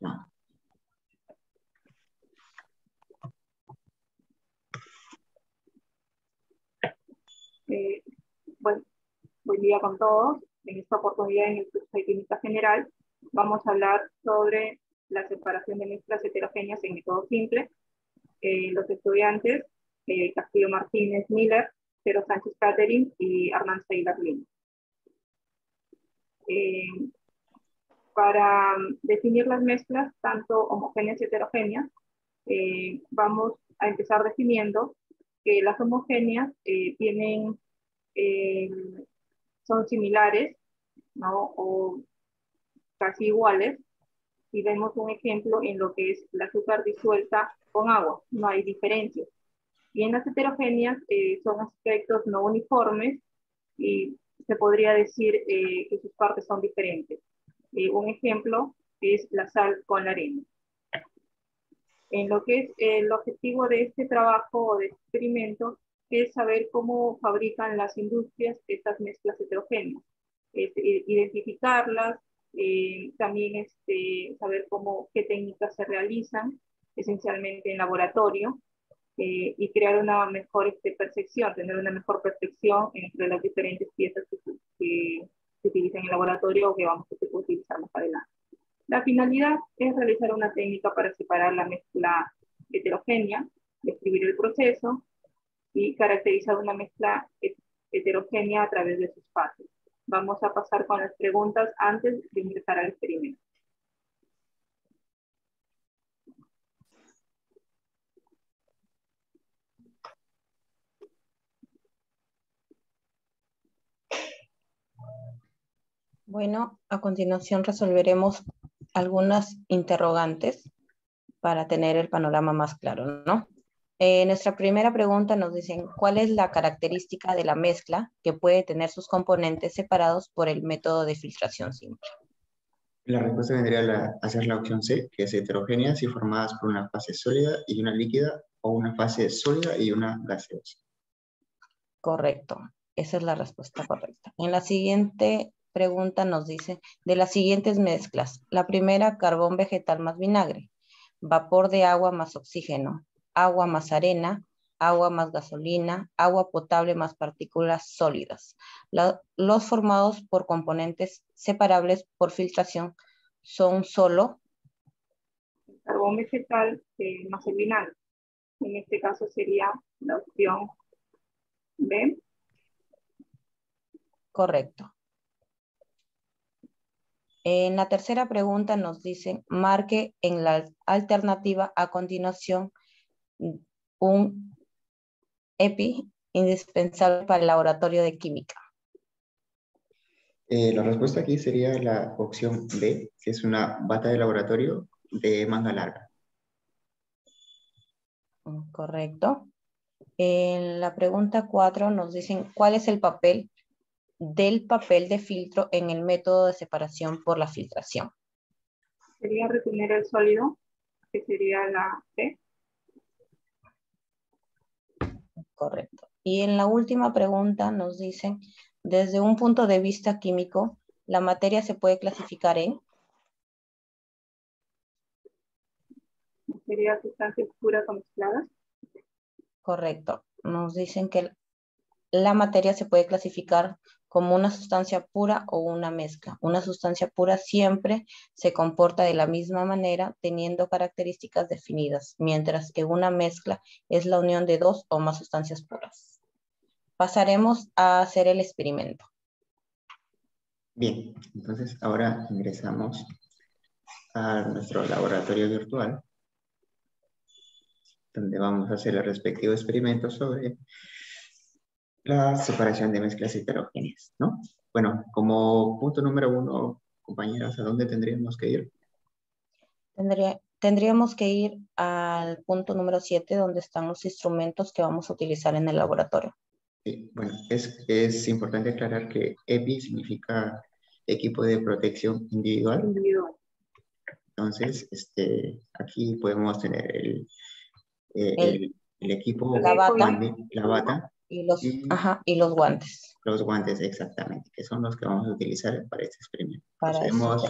No. Bueno, buen día con todos. En esta oportunidad, en el curso de Química General, vamos a hablar sobre la separación de mezclas heterogéneas en método simple. Los estudiantes Castillo Martínez Miller, Cero Sánchez Catherine y Hernán Seilar Lima. Para definir las mezclas, tanto homogéneas y heterogéneas, vamos a empezar definiendo que las homogéneas son similares, ¿no? O casi iguales, y vemos un ejemplo en lo que es el azúcar disuelta con agua, no hay diferencias. Y en las heterogéneas son aspectos no uniformes y se podría decir que sus partes son diferentes. Un ejemplo es la sal con la arena. En lo que es el objetivo de este trabajo o de este experimento es saber cómo fabrican las industrias estas mezclas heterogéneas, identificarlas, también saber qué técnicas se realizan, esencialmente en laboratorio, y crear una mejor percepción, tener una mejor percepción entre las diferentes piezas que se utilizan en el laboratorio o que vamos a utilizar más adelante. La finalidad es realizar una técnica para separar la mezcla heterogénea, describir el proceso y caracterizar una mezcla heterogénea a través de sus fases. Vamos a pasar con las preguntas antes de ingresar al experimento. Bueno, a continuación resolveremos algunas interrogantes para tener el panorama más claro, ¿no? Nuestra primera pregunta nos dicen, ¿cuál es la característica de la mezcla que puede tener sus componentes separados por el método de filtración simple? La respuesta vendría a ser la opción C, que es heterogéneas y formadas por una fase sólida y una líquida, o una fase sólida y una gaseosa. Correcto, esa es la respuesta correcta. En la siguiente pregunta nos dice, de las siguientes mezclas, la primera, carbón vegetal más vinagre, vapor de agua más oxígeno, agua más arena, agua más gasolina, agua potable más partículas sólidas. Los formados por componentes separables por filtración son solo el carbón vegetal más el vinagre. En este caso sería la opción B. Correcto. En la tercera pregunta nos dicen, marque en la alternativa a continuación un EPI indispensable para el laboratorio de química. La respuesta aquí sería la opción B, que es una bata de laboratorio de manga larga. Correcto. En la pregunta 4 nos dicen, ¿cuál es el papel del papel de filtro en el método de separación por la filtración? Sería retener el sólido, que sería la C. Correcto. Y en la última pregunta nos dicen, desde un punto de vista químico, ¿la materia se puede clasificar en? Sería sustancias puras o mezcladas. Correcto. Nos dicen que la materia se puede clasificar como una sustancia pura o una mezcla. Una sustancia pura siempre se comporta de la misma manera, teniendo características definidas, mientras que una mezcla es la unión de dos o más sustancias puras. Pasaremos a hacer el experimento. Bien, entonces ahora ingresamos a nuestro laboratorio virtual, donde vamos a hacer el respectivo experimento sobre la separación de mezclas heterogéneas, ¿no? Bueno, como punto número 1, compañeras, ¿a dónde tendríamos que ir? Tendríamos que ir al punto número 7, donde están los instrumentos que vamos a utilizar en el laboratorio. Sí, bueno, es importante aclarar que EPI significa equipo de protección individual. Entonces, aquí podemos tener el equipo, la bata, la bata y los guantes. Los guantes, exactamente, que son los que vamos a utilizar para este experimento. Para Procedemos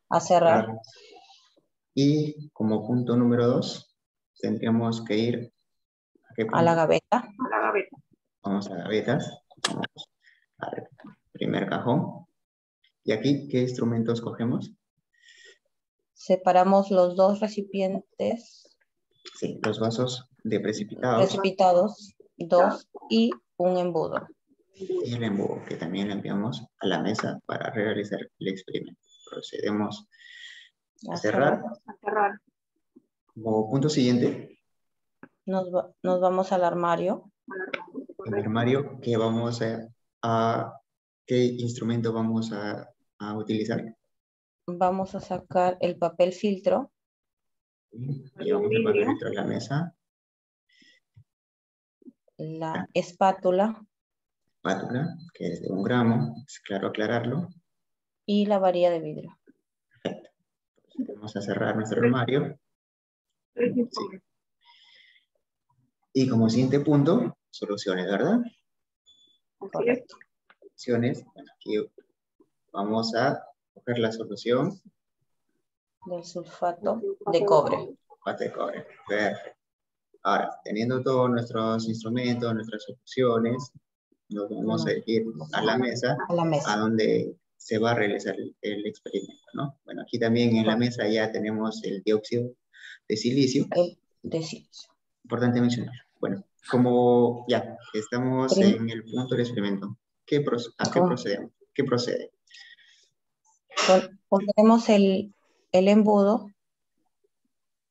a cerrar. Y como punto número 2, tendríamos que ir ¿a qué punto? A la gaveta. A la gaveta. Vamos a gavetas. Vamos a ver, primer cajón. ¿Y aquí qué instrumentos cogemos? Separamos los dos recipientes Sí, los vasos de precipitados precipitados, 2 y un embudo. y el embudo, que también lo enviamos a la mesa para realizar el experimento. Procedemos a cerrar. A cerrar. Como punto siguiente, Nos vamos al armario. en el armario, ¿qué vamos qué instrumento vamos a utilizar? Vamos a sacar el papel filtro. Llevamos el papel filtro a la mesa. La espátula. Espátula, que es de 1 gramo, es claro aclararlo. Y la varilla de vidrio. Perfecto. Vamos a cerrar nuestro armario. Sí. Y como siguiente punto, soluciones, ¿verdad? Correcto. Soluciones. Bueno, aquí vamos a coger la solución. Del sulfato de cobre. Sulfato de cobre. Perfecto. Ahora, teniendo todos nuestros instrumentos, nuestras soluciones, nos vamos a ir a la mesa, a donde se va a realizar el experimento, ¿no? Bueno, aquí también en la mesa ya tenemos el dióxido de silicio. De silicio. Importante mencionar. Bueno, como ya estamos en el punto del experimento, ¿a qué procedemos? ¿Qué procede? Ponemos el embudo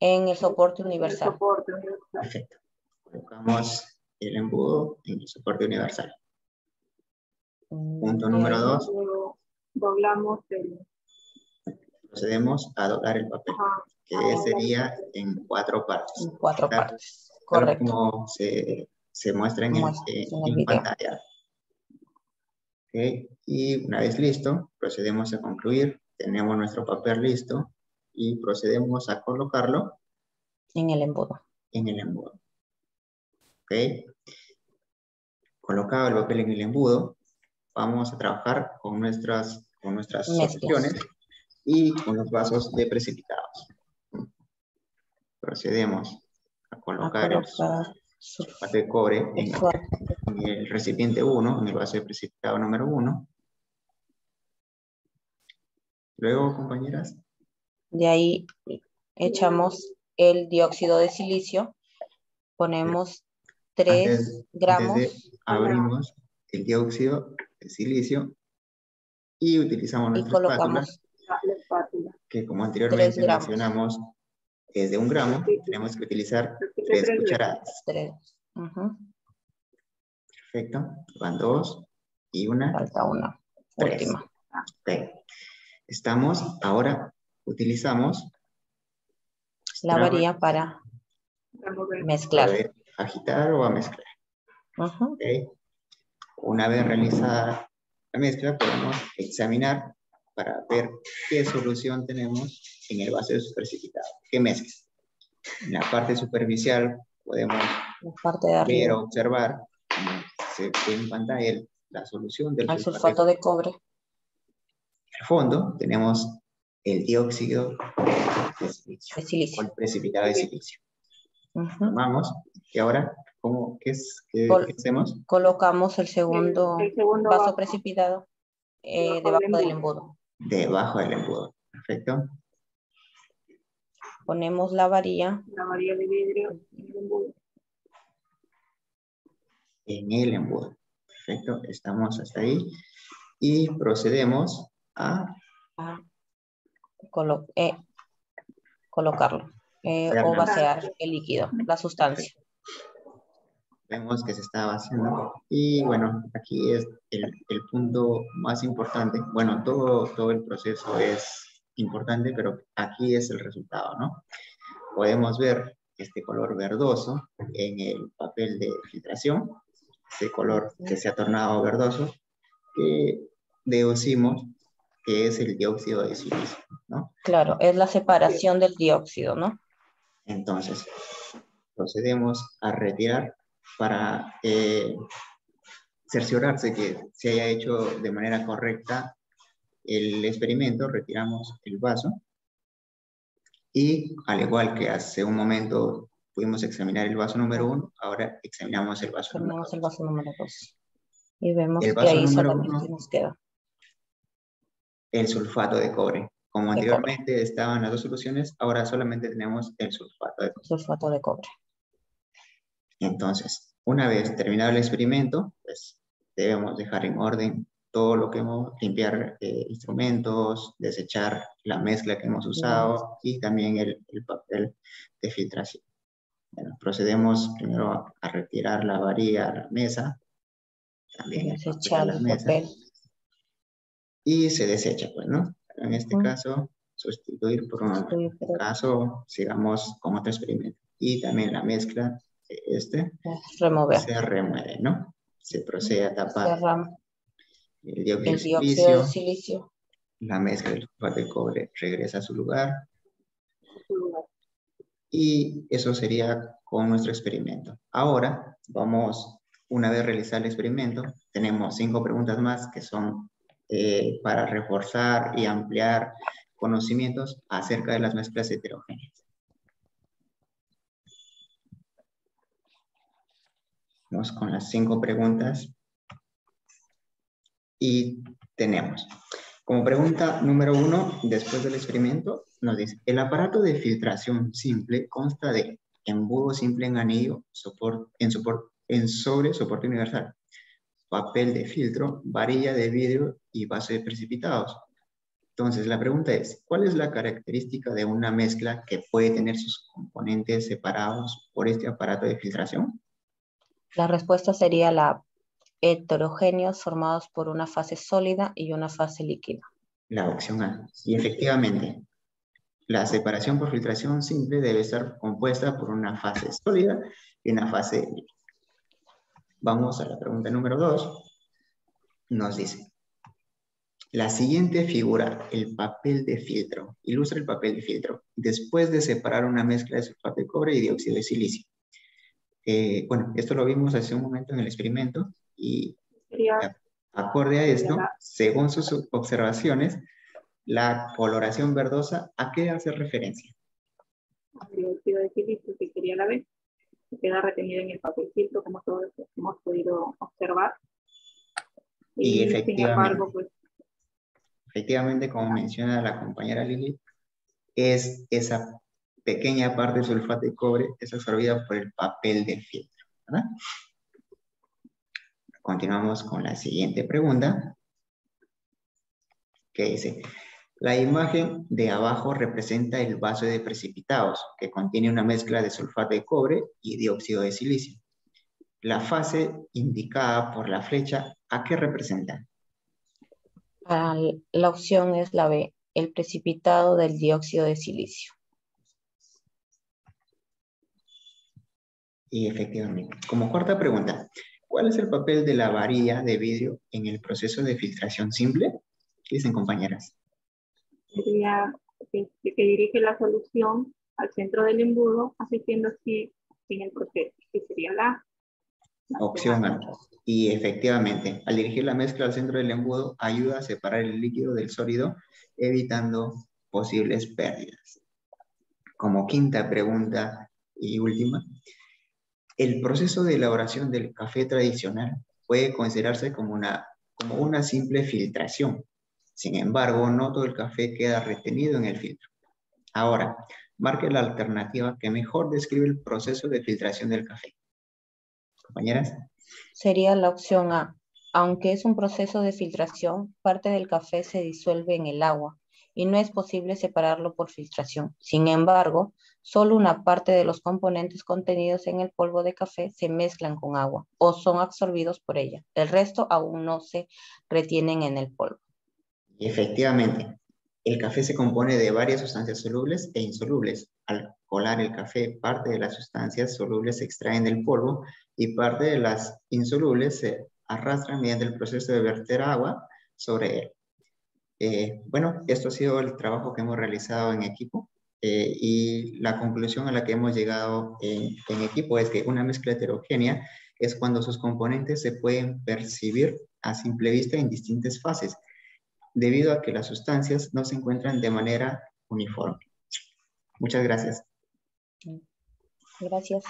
en el soporte universal. Perfecto. Colocamos el embudo en el soporte universal. Punto número 2. Doblamos Procedemos a doblar el papel, que sería en 4 partes. En 4 partes. Correcto. Como se muestra en pantalla. Okay. Y una vez listo, procedemos a concluir. Tenemos nuestro papel listo y procedemos a colocarlo en el embudo. En el embudo. Ok. Colocado el papel en el embudo, vamos a trabajar con nuestras soluciones y con los vasos de precipitados. Procedemos a colocar el sulfato de cobre en el recipiente 1, en el vaso de precipitado número 1. Luego, compañeras. De ahí echamos el dióxido de silicio. Ponemos 3 gramos. Abrimos el dióxido de silicio y utilizamos nuestra espátula, que como anteriormente mencionamos, es de 1 gramo. Tenemos que utilizar 3 cucharadas. 3. Perfecto. Van 2 y una. Falta una. 3. Última. Okay. Ahora utilizamos la varilla para mezclar. Poder agitar o a mezclar. Okay. Una vez realizada la mezcla, podemos examinar para ver qué solución tenemos en el vaso precipitado. ¿Qué mezcla? En la parte superficial podemos ver o observar, como se ve en pantalla, la solución del sulfato de cobre. Al fondo tenemos el dióxido de silicio. El precipitado de silicio. Tomamos y ahora, ¿qué hacemos? Colocamos el segundo vaso precipitado debajo del embudo. Debajo del embudo, perfecto. Ponemos la varilla. La varilla de vidrio en el embudo. En el embudo, perfecto. Estamos hasta ahí. Y procedemos a colocarlo o vaciar el líquido, la sustancia. Vemos que se está vaciando y bueno, aquí es el punto más importante. Bueno, todo el proceso es importante, pero aquí es el resultado, ¿no? Podemos ver este color verdoso en el papel de filtración, este color que se ha tornado verdoso, que deducimos que es el dióxido de silicio, ¿no? Claro, es la separación del dióxido, ¿no? Entonces, procedemos a retirar para cerciorarse que se haya hecho de manera correcta el experimento. Retiramos el vaso Y al igual que hace un momento pudimos examinar el vaso número 1, ahora examinamos el vaso número Tenemos 2. el vaso número 2. Y vemos El que vaso ahí número solamente 1, nos queda el sulfato de cobre. Como de cobre, anteriormente estaban las dos soluciones, ahora solamente tenemos el sulfato de cobre. sulfato de cobre. Entonces, una vez terminado el experimento, pues debemos dejar en orden todo lo que hemos, limpiar instrumentos, desechar la mezcla que hemos usado y también el papel de filtración. Bueno, procedemos primero a retirar la varilla a la mesa, también el papel a Desechar la el mesa, papel. y se desecha, pues, ¿no? En este caso, sustituir por un caso, sigamos con otro experimento. Y también la mezcla de remover. se remueve, ¿no? Se procede a tapar Cerramos el dióxido el de dióxido de silicio, silicio. la mezcla del sulfato de cobre regresa a su lugar, su lugar. y eso sería con nuestro experimento. Ahora vamos, una vez realizado el experimento, tenemos 5 preguntas más que son para reforzar y ampliar conocimientos acerca de las mezclas heterogéneas. Vamos con las 5 preguntas y tenemos como pregunta número 1, después del experimento, nos dice, el aparato de filtración simple consta de embudo simple en anillo, sobre soporte universal, papel de filtro, varilla de vidrio y base de precipitados. Entonces, la pregunta es, ¿cuál es la característica de una mezcla que puede tener sus componentes separados por este aparato de filtración? La respuesta sería la heterogéneos formados por una fase sólida y una fase líquida. La opción A. Y efectivamente, la separación por filtración simple debe estar compuesta por una fase sólida y una fase líquida. Vamos a la pregunta número 2. Nos dice, la siguiente figura, el papel de filtro, ilustra el papel de filtro, después de separar una mezcla de sulfato de cobre y dióxido de silicio. Bueno, esto lo vimos hace un momento en el experimento y acorde a esto, según sus observaciones, la coloración verdosa, ¿a qué hace referencia? El dióxido de silicio que sería la vez, se queda retenido en el papel filtro, como todos hemos podido observar. Y sin embargo, pues... Efectivamente, como menciona la compañera Lili, es esa pequeña parte del sulfato de cobre es absorbida por el papel de filtro, ¿verdad? Continuamos con la siguiente pregunta, que dice, la imagen de abajo representa el vaso de precipitados, que contiene una mezcla de sulfato de cobre y dióxido de silicio. La fase indicada por la flecha, ¿a qué representa? La opción es la B, el precipitado del dióxido de silicio. Y efectivamente. Como cuarta pregunta, ¿cuál es el papel de la varilla de vidrio en el proceso de filtración simple? ¿Qué dicen, compañeras? Sería que dirige la solución al centro del embudo, asistiendo así en el proceso, que sería la opción A. Y efectivamente, al dirigir la mezcla al centro del embudo, ayuda a separar el líquido del sólido, evitando posibles pérdidas. Como quinta pregunta y última, el proceso de elaboración del café tradicional puede considerarse como una simple filtración. Sin embargo, no todo el café queda retenido en el filtro. Ahora, marque la alternativa que mejor describe el proceso de filtración del café. Compañeras. Sería la opción A. Aunque es un proceso de filtración, parte del café se disuelve en el agua y no es posible separarlo por filtración. Sin embargo, solo una parte de los componentes contenidos en el polvo de café se mezclan con agua o son absorbidos por ella. El resto aún no se retienen en el polvo. Y efectivamente, el café se compone de varias sustancias solubles e insolubles. Al colar el café, parte de las sustancias solubles se extraen del polvo y parte de las insolubles se arrastran mediante el proceso de verter agua sobre él. Bueno, esto ha sido el trabajo que hemos realizado en equipo y la conclusión a la que hemos llegado en equipo es que una mezcla heterogénea es cuando sus componentes se pueden percibir a simple vista en distintas fases, debido a que las sustancias no se encuentran de manera uniforme. Muchas gracias. Gracias.